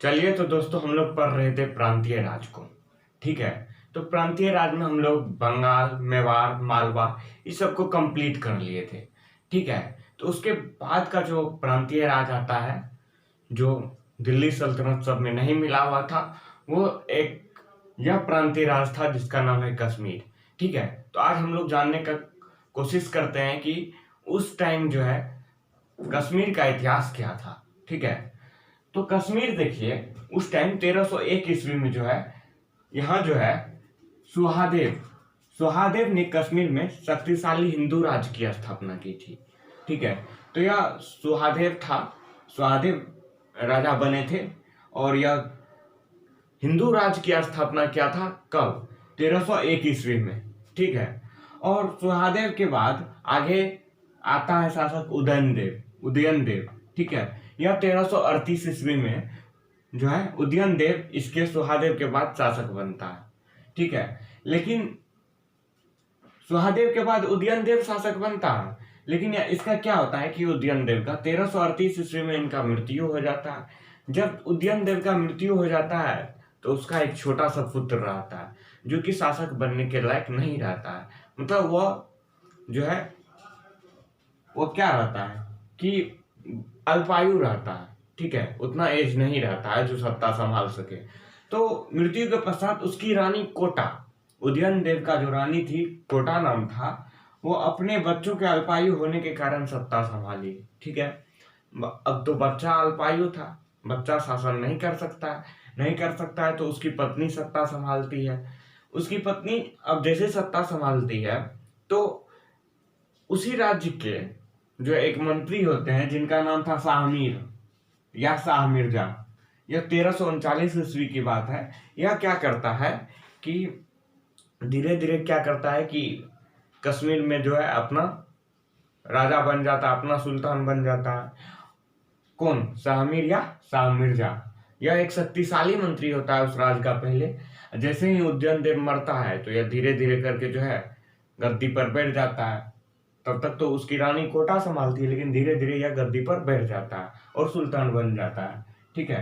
चलिए तो दोस्तों हम लोग पढ़ रहे थे प्रांतीय राज को। ठीक है। तो प्रांतीय राज में हम लोग बंगाल, मेवाड़, मालवा इस सब को कंप्लीट कर लिए थे। ठीक है। तो उसके बाद का जो प्रांतीय राज आता है, जो दिल्ली सल्तनत सब में नहीं मिला हुआ था, वो एक यह प्रांतीय राज था जिसका नाम है कश्मीर। ठीक है। तो आज हम लोग जानने का कोशिश करते हैं कि उस टाइम जो है कश्मीर का इतिहास क्या था। ठीक है। तो कश्मीर देखिए, उस टाइम 1301 ईस्वी में जो है यहाँ जो है सुहादेव सुहादेव ने कश्मीर में शक्तिशाली हिंदू राज्य की स्थापना की थी। ठीक है। तो यह सुहादेव राजा बने थे और यह हिंदू राज्य की स्थापना किया था कब? 1301 ईस्वी में। ठीक है। और सुहादेव के बाद आगे आता है शासक उदयन देव। ठीक है। यह 1338 ईस्वी में जो है उदयन देव इसके सुहादेव के बाद शासक बनता है। ठीक है। लेकिन सुहादेव के बाद उदयन देव शासक बनता है, लेकिन इसका क्या होता है कि उदयन देव का 1338 ईस्वी में इनका मृत्यु हो जाता है। जब उदयन देव का मृत्यु हो जाता है तो उसका एक छोटा सा पुत्र रहता है जो कि शासक बनने के लायक नहीं रहता है। मतलब वह जो है वो क्या रहता है कि अल्पायु रहता है। ठीक है। उतना एज नहीं रहता है जो सत्ता संभाल सके। तो मृत्यु के पश्चात उसकी रानी कोटा, उदयन देव का जो रानी थी कोटा नाम था, वो अपने बच्चों के अल्पायु होने के कारण सत्ता संभाली। ठीक है। अब तो बच्चा अल्पायु था, बच्चा शासन नहीं कर सकता है तो उसकी पत्नी सत्ता संभालती है। उसकी पत्नी अब जैसे सत्ता संभालती है तो उसी राज्य के जो एक मंत्री होते हैं जिनका नाम था शाहमीर या शाह मिर्जा, यह 1339 ईस्वी की बात है। यह क्या करता है कि धीरे धीरे क्या करता है कि कश्मीर में जो है अपना राजा बन जाता है, अपना सुल्तान बन जाता है। कौन? शाहमीर या शाह मिर्जा। यह एक शक्तिशाली मंत्री होता है उस राज का। पहले जैसे ही उदयन देव मरता है तो यह धीरे धीरे करके जो है गद्दी पर बैठ जाता है। तब तक तो उसकी रानी कोटा संभालती है, लेकिन धीरे धीरे यह गद्दी पर बैठ जाता है और सुल्तान बन जाता है। ठीक है।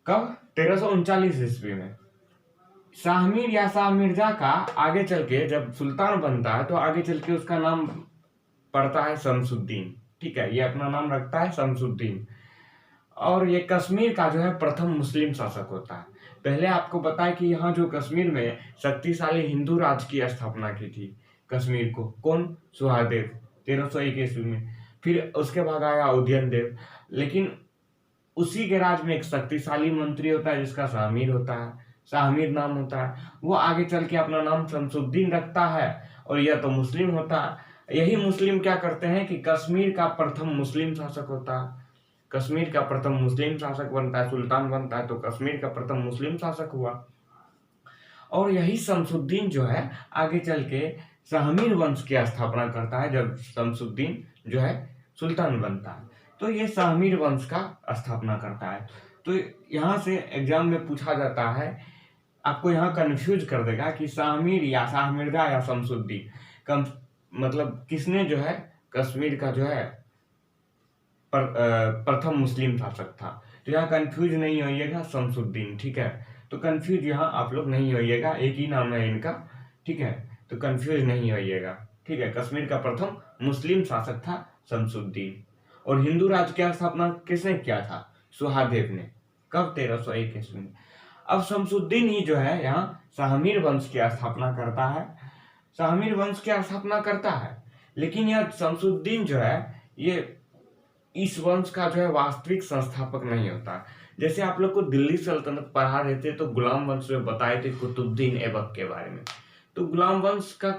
कब? 1339 ईस्वी में। शाहमीर या शाह मिर्जा का आगे चल के जब सुल्तान बनता है तो आगे चल के उसका नाम पड़ता है शमसुद्दीन। ठीक है। ये अपना नाम रखता है शमसुद्दीन। और ये कश्मीर का जो है प्रथम मुस्लिम शासक होता है। पहले आपको बताया कि यहाँ जो कश्मीर में शक्तिशाली हिंदू राज्य की स्थापना की थी कश्मीर को, कौन? सुहादेव, 1301 ईस्वी में। फिर उसके बाद आया उदयन देव। लेकिन उसी के राज में एक शक्तिशाली मंत्री होता है जिसका शाहमीर होता है, शाहमीर नाम होता है। वो आगे चल के अपना नाम शमसुद्दीन रखता है और यह तो मुस्लिम होता है। यही मुस्लिम क्या करते हैं कि कश्मीर का प्रथम मुस्लिम शासक होता है। कश्मीर का प्रथम मुस्लिम शासक बनता है, सुल्तान बनता है, तो कश्मीर का प्रथम मुस्लिम शासक हुआ। और यही शमसुद्दीन जो है आगे चल के शाहमीर वंश की स्थापना करता है जब शमसुद्दीन जो है सुल्तान बनता है। तो ये शाहमीर वंश का स्थापना करता है। तो यहाँ से एग्जाम में पूछा जाता है, आपको यहाँ कंफ्यूज कर देगा कि शाहमीर या शाह मिर्जा या शमसुद्दीन मतलब किसने जो है कश्मीर का जो है प्रथम मुस्लिम शासक था। तो यहाँ कंफ्यूज नहीं होइएगा, शमसुद्दीन। ठीक है। तो कंफ्यूज यहाँ आप लोग नहीं होइएगा, एक ही नाम है इनका। ठीक है। तो कंफ्यूज नहीं होइएगा। ठीक है। कश्मीर का प्रथम मुस्लिम शासक था शमसुद्दीन। और हिंदू राज्य की स्थापना किसने किया था? सुहादेव ने। कब? 1301 ईस्वी में। अब शमसुद्दीन ही जो है यहाँ शाहमीर वंश की स्थापना करता है। शाहमीर वंश की स्थापना करता है, लेकिन यह शमसुद्दीन जो है ये इस वंश का जो है वास्तविक संस्थापक नहीं होता। जैसे आप लोग को दिल्ली सल्तनत पढ़ा रहे थे तो गुलाम वंश में बताए थे कुतुबुद्दीन ऐबक के बारे में। तो गुलाम वंश का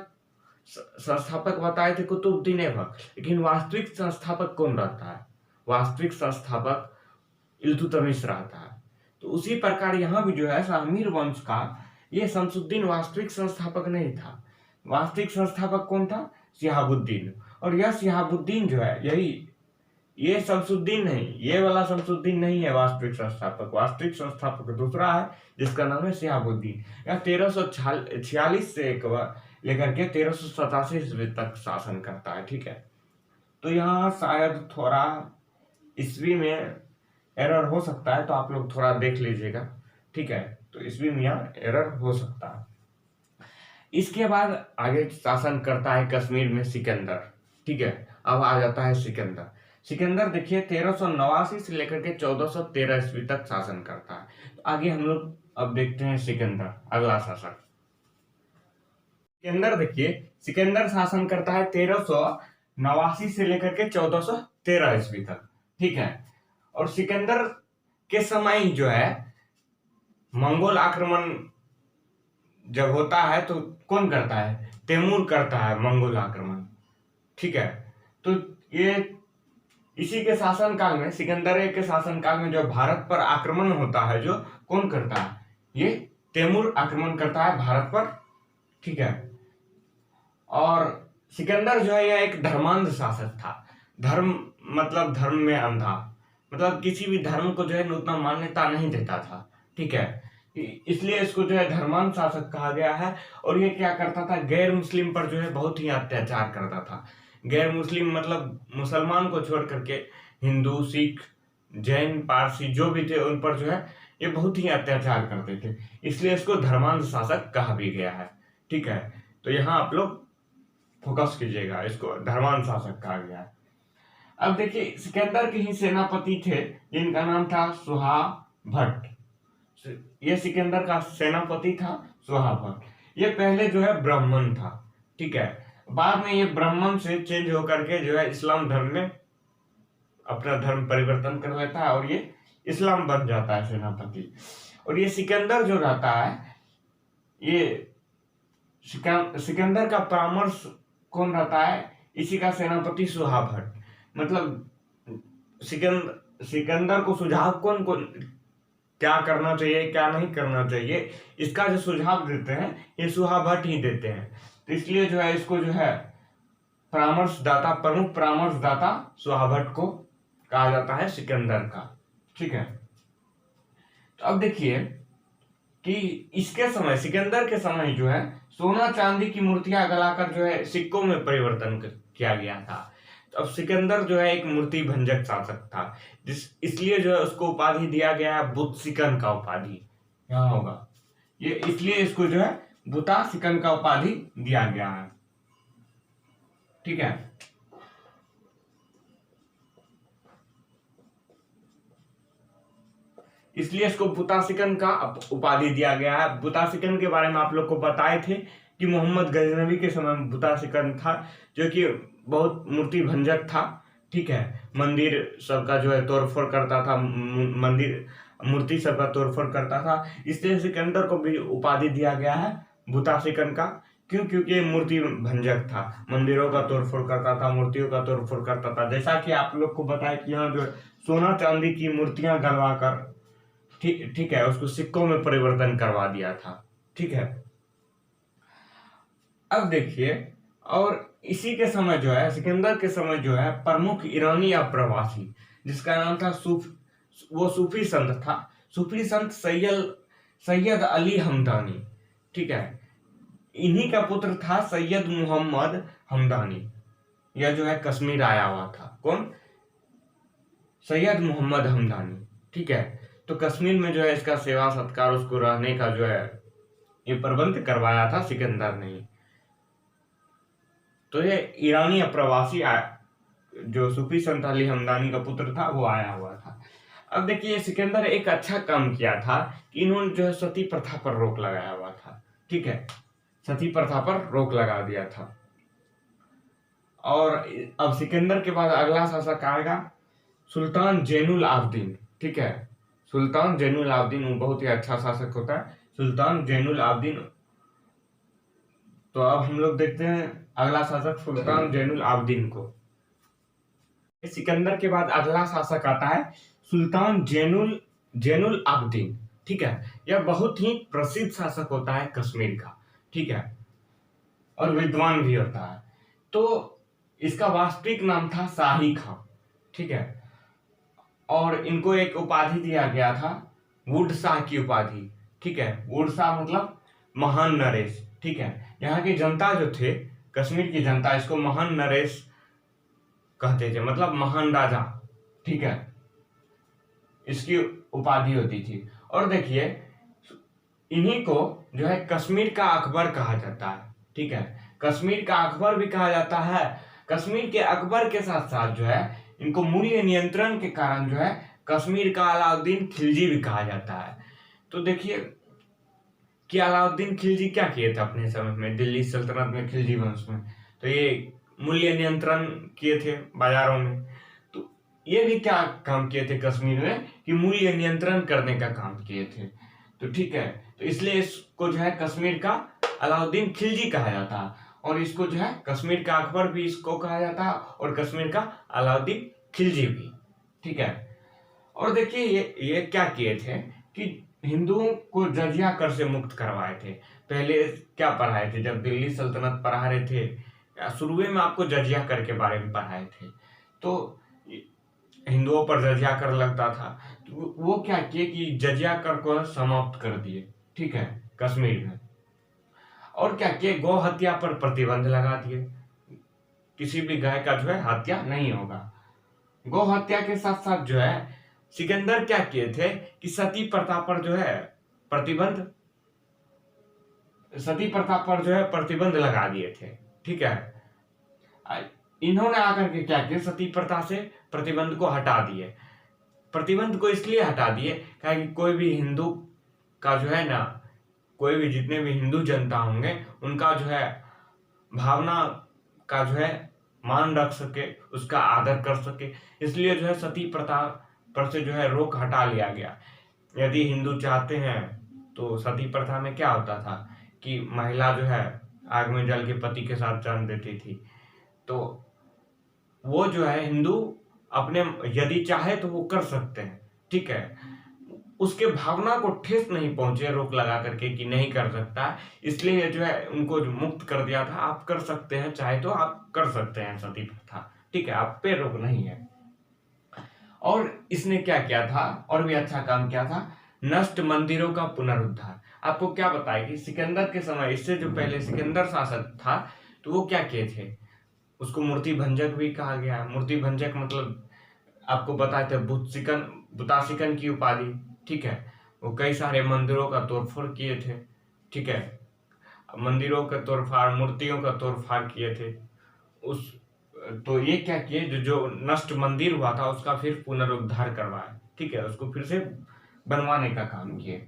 संस्थापक बताए थे कुतुबुद्दीन ऐबक, लेकिन वास्तविक संस्थापक कौन रहता है? वास्तविक संस्थापक इल्तुतमिश रहता है। तो उसी प्रकार यहाँ भी जो है शाहमीर वंश का ये शमसुद्दीन वास्तविक संस्थापक नहीं था। वास्तविक संस्थापक कौन था? शिहाबुद्दीन। और यह शिहाबुद्दीन जो है ये शमसुद्दीन नहीं, ये वाला शमसुद्दीन नहीं है वास्तविक संस्थापक। वास्तविक संस्थापक दूसरा है जिसका नाम है शिहाबुद्दीन। यह 1346 से लेकर के 1387 ईस्वी तक शासन करता है। ठीक है। तो यहाँ शायद थोड़ा ईस्वी में एरर हो सकता है, तो आप लोग थोड़ा देख लीजिएगा, ठीक है। तो ईस्वी में यहाँ एरर हो सकता है। इसके बाद आगे शासन करता है कश्मीर में सिकंदर, ठीक है। अब आ जाता है सिकंदर। सिकंदर देखिए 1389 से लेकर के 1413 ईस्वी तक शासन करता है। तो आगे हम लोग अब देखते हैं सिकंदर, अगला शासक। सिकंदर देखिए, सिकंदर शासन करता है 1389 से लेकर के 1413 ईस्वी तक, ठीक है। और सिकंदर के समय ही जो है मंगोल आक्रमण जब होता है तो कौन करता है, तैमूर करता है मंगोल आक्रमण, ठीक है। तो ये इसी के शासन काल में, सिकंदर के शासन काल में जो भारत पर आक्रमण होता है, जो कौन करता है, ये तैमूर आक्रमण करता है भारत पर, ठीक है। और सिकंदर जो है यह एक धर्मांध शासक था। धर्म मतलब धर्म में अंधा, मतलब किसी भी धर्म को जो है उतना मान्यता नहीं देता था, ठीक है। इसलिए इसको जो है धर्मांध शासक कहा गया है। और ये क्या करता था, गैर मुस्लिम पर जो है बहुत ही अत्याचार करता था। गैर मुस्लिम मतलब मुसलमान को छोड़ करके हिंदू, सिख, जैन, पारसी जो भी थे उन पर जो है ये बहुत ही अत्याचार करते थे, इसलिए इसको धर्मांध शासक कहा भी गया है, ठीक है। तो यहाँ आप लोग फोकस कीजिएगा, इसको धर्मांध शासक कहा गया है। अब देखिए सिकंदर के ही सेनापति थे जिनका नाम था सुहा भट्ट। ये सिकंदर का सेनापति था सुहा भट्ट। ये पहले जो है ब्राह्मण था, ठीक है। बाद में ये ब्राह्मण से चेंज होकर के जो है इस्लाम धर्म में अपना धर्म परिवर्तन कर लेता है और ये इस्लाम बन जाता है सेनापति। और ये सिकंदर जो रहता है, ये सिकंदर का परामर्श कौन रहता है, इसी का सेनापति सुहा भट्ट। मतलब सिकंदर को सुझाव कौन कौन क्या करना चाहिए क्या नहीं करना चाहिए, इसका जो सुझाव देते हैं ये सुहा भट्ट ही देते हैं। तो इसलिए जो है इसको जो है परामर्शदाता, प्रमुख परामर्शदाता सुहा भट्ट को कहा जाता है सिकंदर का, ठीक है। तो अब देखिए कि इसके समय, सिकंदर के समय जो है सोना चांदी की मूर्तियां गलाकर जो है सिक्कों में परिवर्तन किया गया था। तो अब सिकंदर जो है एक मूर्ति भंजक शासक था, इसलिए जो है उसको उपाधि दिया गया है बुत सिकन का उपाधि, यहाँ होगा ये, इसलिए इसको जो है बुता सिकन का उपाधि दिया गया है, ठीक है। इसलिए इसको बुतासिकन का उपाधि दिया गया है। बुतासिकन के बारे में आप लोग को बताए थे कि मोहम्मद गजनवी के समय में बुतासिकन था, जो कि बहुत मूर्ति भंजक था, ठीक है। मंदिर सबका जो है तोड़फोड़ करता था, मंदिर मूर्ति सबका तोड़फोड़ करता था, इसलिए सिकंदर को भी उपाधि दिया गया है बुतासिकन का। क्यों? क्योंकि ये मूर्ति भंजक था, मंदिरों का तोड़फोड़ करता था, मूर्तियों का तोड़फोड़ करता था। जैसा कि आप लोग को बताया कि यहाँ जो सोना चांदी की मूर्तियां गलवा कर, ठीक है, उसको सिक्कों में परिवर्तन करवा दिया था, ठीक है। अब देखिए, और इसी के समय जो है सिकंदर के समय जो है प्रमुख ईरानी अप्रवासी जिसका नाम था वो सूफी संत था, सूफी संत सैयद अली हमदानी, ठीक है। इन्हीं का पुत्र था सैयद मोहम्मद हमदानी। यह जो है कश्मीर आया हुआ था, कौन? सैयद मोहम्मद हमदानी, ठीक है। तो कश्मीर में जो है इसका सेवा सत्कार, उसको रहने का जो है ये प्रबंध करवाया था सिकंदर ने। तो ये ईरानी अप्रवासी जो सूफी संत अली हमदानी का पुत्र था वो आया हुआ था। अब देखिए सिकंदर एक अच्छा काम किया था कि इन्होंने जो है सती प्रथा पर रोक लगाया हुआ था, ठीक है। सती प्रथा पर रोक लगा दिया था। और अब सिकंदर के बाद अगला शासक आएगा सुल्तान जैनुल आबदीन, ठीक है। सुल्तान जैनुल आबदीन बहुत ही अच्छा शासक होता है, सुल्तान जैनुल आबदीन। तो अब हम लोग देखते हैं अगला शासक सुल्तान जैनुल आबदीन को। सिकंदर के बाद अगला शासक आता है सुल्तान जैनुल आबदीन, ठीक है। यह बहुत ही प्रसिद्ध शासक होता है कश्मीर का, ठीक है, और विद्वान भी होता है। तो इसका वास्तविक नाम था शाही खां, ठीक है। और इनको एक उपाधि दिया गया था वुड शाह की उपाधि, ठीक है। वुड शाह मतलब महान नरेश, ठीक है। यहाँ की जनता जो थे, कश्मीर की जनता, इसको महान नरेश कहते थे, मतलब महान राजा, ठीक है। इसकी उपाधि होती थी। और देखिए, इन्हीं को जो है कश्मीर का अकबर कहा जाता है। ठीक है, कश्मीर का अकबर भी कहा जाता है। कश्मीर के अकबर के साथ साथ जो है इनको मूल्य नियंत्रण के कारण जो है कश्मीर का अलाउद्दीन खिलजी भी कहा जाता है। तो देखिए कि अलाउद्दीन खिलजी क्या किए थे अपने समय में दिल्ली सल्तनत में, खिलजी वंश में, तो ये मूल्य नियंत्रण किए थे बाजारों में। तो ये भी क्या काम किए थे कश्मीर में कि मूल्य नियंत्रण करने का काम किए थे। तो ठीक है, तो इसलिए इसको जो है कश्मीर का अलाउद्दीन खिलजी कहा जाता है, और इसको जो है कश्मीर का अकबर भी इसको कहा जाता है, और कश्मीर का अलाउद्दीन खिलजी भी। ठीक है, और देखिए ये क्या किए थे कि हिंदुओं को जजिया कर से मुक्त करवाए थे। पहले क्या पढ़ाए थे जब दिल्ली सल्तनत पढ़ा रहे थे, शुरू में आपको जजिया कर के बारे में पढ़ाए थे। तो हिंदुओं पर जजिया कर लगता था, तो वो क्या किए कि जजिया कर को समाप्त कर दिए। ठीक है, कश्मीर में। और क्या किए, गौ हत्या पर प्रतिबंध लगा दिए, किसी भी गाय का जो है हत्या नहीं होगा। गौ हत्या के साथ साथ जो है सिकंदर क्या किए थे कि सती प्रथा पर जो है प्रतिबंध लगा दिए थे। ठीक है, इन्होंने आकर के क्या किया, सती प्रथा से प्रतिबंध को हटा दिए। प्रतिबंध को इसलिए हटा दिए कि कोई भी हिंदू का जो है ना, कोई भी जितने भी हिंदू जनता होंगे उनका जो है भावना का जो है मान रख सके, उसका आदर कर सके, इसलिए जो है सती प्रथा पर से जो है रोक हटा लिया गया। यदि हिंदू चाहते हैं तो सती प्रथा में क्या होता था कि महिला जो है आग में जल के पति के साथ जन्म देती थी। तो वो जो है हिंदू अपने यदि चाहे तो वो कर सकते हैं। ठीक है, उसके भावना को ठेस नहीं पहुंचे रोक लगा करके कि नहीं कर सकता, इसलिए जो है उनको जो मुक्त कर दिया था, आप कर सकते हैं, चाहे तो आप कर सकते हैं सती प्रथा। ठीक है, आप पे रोक नहीं है। और इसने क्या किया था, और भी अच्छा काम किया था, नष्ट मंदिरों का पुनरुद्धार। आपको क्या बताया कि सिकंदर के समय, इससे जो पहले सिकंदर शासक था, तो वो क्या किए थे, उसको मूर्ति भंजक भी कहा गया। मूर्ति भंजक मतलब आपको बताए थे बुतासिकन की उपाधि। ठीक है, वो कई सारे मंदिरों का तोड़फोड़ किए थे। ठीक है, मंदिरों का तोड़फाड़, मूर्तियों का तोड़फाड़ किए थे। उस तो ये क्या किए, जो नष्ट मंदिर हुआ था उसका फिर पुनरुद्धार करवाया। ठीक है, उसको फिर से बनवाने का काम किए।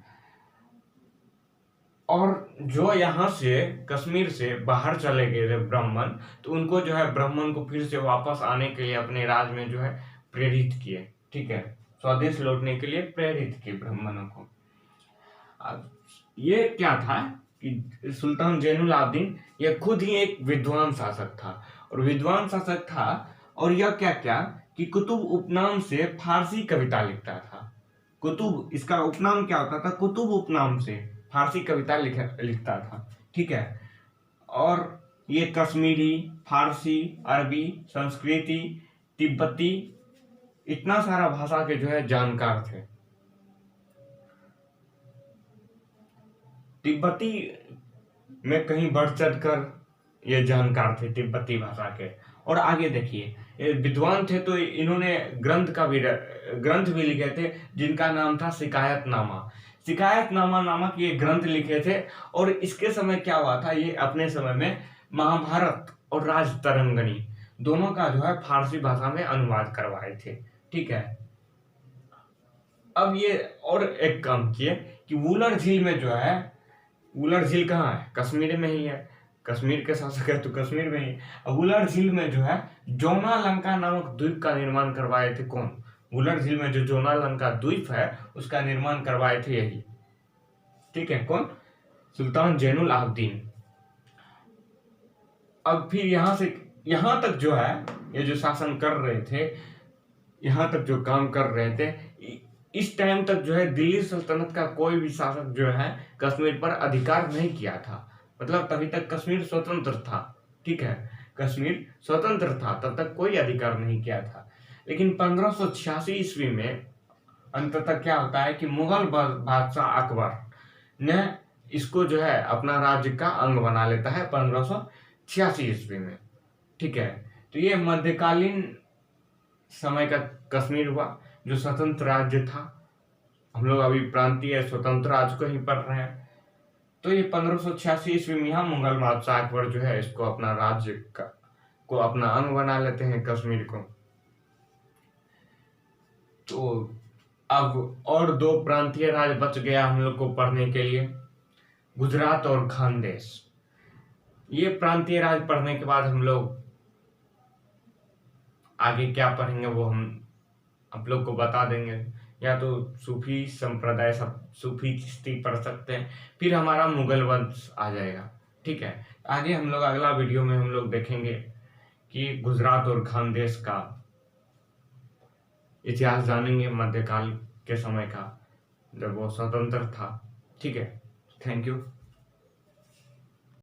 और जो यहाँ से कश्मीर से बाहर चले गए थे ब्राह्मण, तो उनको जो है ब्राह्मण को फिर से वापस आने के लिए अपने राज्य में जो है प्रेरित किए। ठीक है, स्वदेश लौटने के लिए प्रेरित किए ब्राह्मणों को। अब ये क्या था कि सुल्तान जैनुल आबदीन ये खुद ही एक विद्वान शासक था, और विद्वान शासक था, और यह क्या क्या कि कुतुब उपनाम से फारसी कविता लिखता था। कुतुब, इसका उपनाम क्या होता था, कुतुब उपनाम से फारसी कविता लिखता था। ठीक है, और ये कश्मीरी, फारसी, अरबी, संस्कृति, तिब्बती, इतना सारा भाषा के जो है जानकार थे। तिब्बती में कहीं बढ़ चढ़ कर ये जानकार थे तिब्बती भाषा के। और आगे देखिए, ये विद्वान थे तो इन्होंने ग्रंथ भी लिखे थे, जिनका नाम था शिकायतनामा नामक ये ग्रंथ लिखे थे। और इसके समय क्या हुआ था, ये अपने समय में महाभारत और राजतरंगिणी दोनों का जो है फारसी भाषा में अनुवाद करवाए थे। ठीक है, अब ये और एक काम किए कि वुलर झील में जो है, वुलर झील कहाँ है, कश्मीर में ही है, कश्मीर के शासक है तो कश्मीर में ही। अब वुलर झील में जो है जोना लंका नामक द्वीप का निर्माण करवाए थे। कौन, वुलर झील में जो जोना लंका द्वीप है उसका निर्माण करवाए थे यही। ठीक है, कौन, सुल्तान जैनुल आबदीन। अब फिर यहां से यहां तक जो है ये जो शासन कर रहे थे, यहां तक जो काम कर रहे थे, इस टाइम तक जो है दिल्ली सल्तनत का कोई भी शासक जो है कश्मीर पर अधिकार नहीं किया था। मतलब तभी तक कश्मीर स्वतंत्र था। ठीक है, कश्मीर स्वतंत्र था, तब तक कोई अधिकार नहीं किया था। लेकिन 1586 ईस्वी में अंततः क्या होता है कि मुगल बादशाह अकबर ने इसको जो है अपना राज्य का अंग बना लेता है 1586 ईस्वी में। ठीक है, तो ये मध्यकालीन समय का कश्मीर हुआ। जो स्वतंत्र राज्य था, हम लोग अभी प्रांतीय स्वतंत्र राज्य को ही पढ़ रहे हैं। तो ये 1586 ईस्वी में यहाँ मुगल बादशाह अकबर जो है इसको अपना राज्य को अपना अंग बना लेते हैं कश्मीर को। तो अब और दो प्रांतीय राज्य बच गया हम लोग को पढ़ने के लिए, गुजरात और खानदेश। ये प्रांतीय राज्य पढ़ने के बाद हम लोग आगे क्या पढ़ेंगे वो हम आप लोग को बता देंगे। या तो सूफी संप्रदाय, सब सूफी चिश्ती पढ़ सकते हैं, फिर हमारा मुगल वंश आ जाएगा। ठीक है, आगे हम लोग अगला वीडियो में हम लोग देखेंगे कि गुजरात और खानदेश का इतिहास जानेंगे, मध्यकाल के समय का जब वो स्वतंत्र था। ठीक है, थैंक यू।